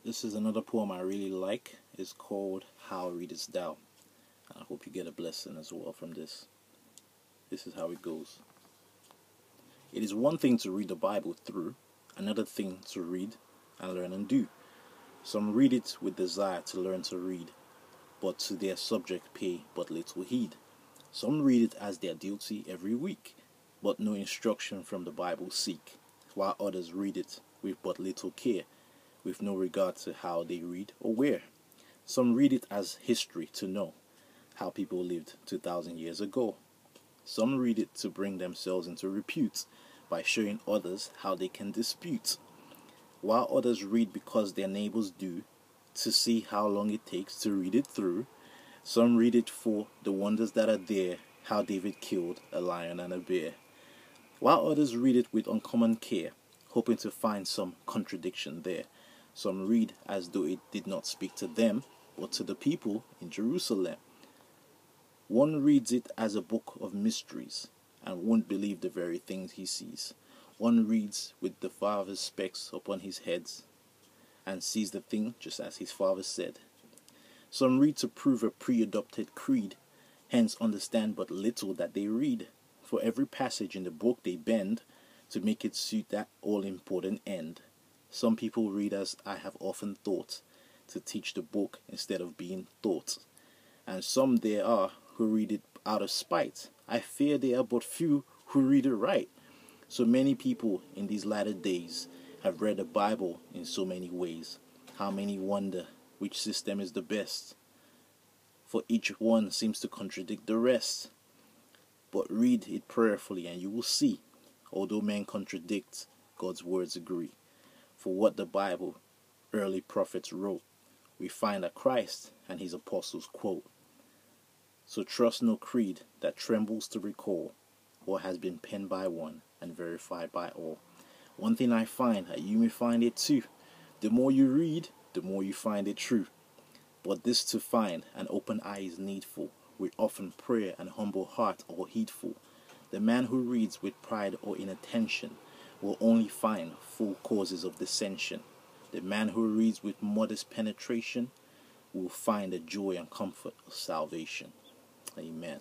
This is another poem I really like. It's called How Readest Thou? I hope you get a blessing as well from this. This is how it goes. It is one thing to read the Bible through, another thing to read and learn and do. Some read it with desire to learn to read, but to their subject pay but little heed. Some read it as their duty every week, but no instruction from the Bible seek, while others read it with but little care, with no regard to how they read or where. Some read it as history to know how people lived 2,000 years ago. Some read it to bring themselves into repute by showing others how they can dispute, while others read because their neighbors do, to see how long it takes to read it through. Some read it for the wonders that are there, how David killed a lion and a bear, while others read it with uncommon care, hoping to find some contradiction there. Some read as though it did not speak to them, but to the people in Jerusalem. One reads it as a book of mysteries, and won't believe the very things he sees. One reads with the Father's specs upon his heads, and sees the thing just as his Father said. Some read to prove a pre-adopted creed, hence understand but little that they read. For every passage in the book they bend, to make it suit that all-important end. Some people read as I have often thought, to teach the book instead of being taught. And some there are who read it out of spite. I fear there are but few who read it right. So many people in these latter days have read the Bible in so many ways. How many wonder which system is the best? For each one seems to contradict the rest. But read it prayerfully and you will see, although men contradict, God's words agree. For what the Bible early prophets wrote, we find that Christ and his apostles quote. So trust no creed that trembles to recall what has been penned by one and verified by all. One thing I find, that you may find it too. The more you read, the more you find it true. But this to find, an open eye is needful, with often prayer and humble heart all heedful. The man who reads with pride or inattention will only find full causes of dissension. The man who reads with modest penetration will find the joy and comfort of salvation. Amen.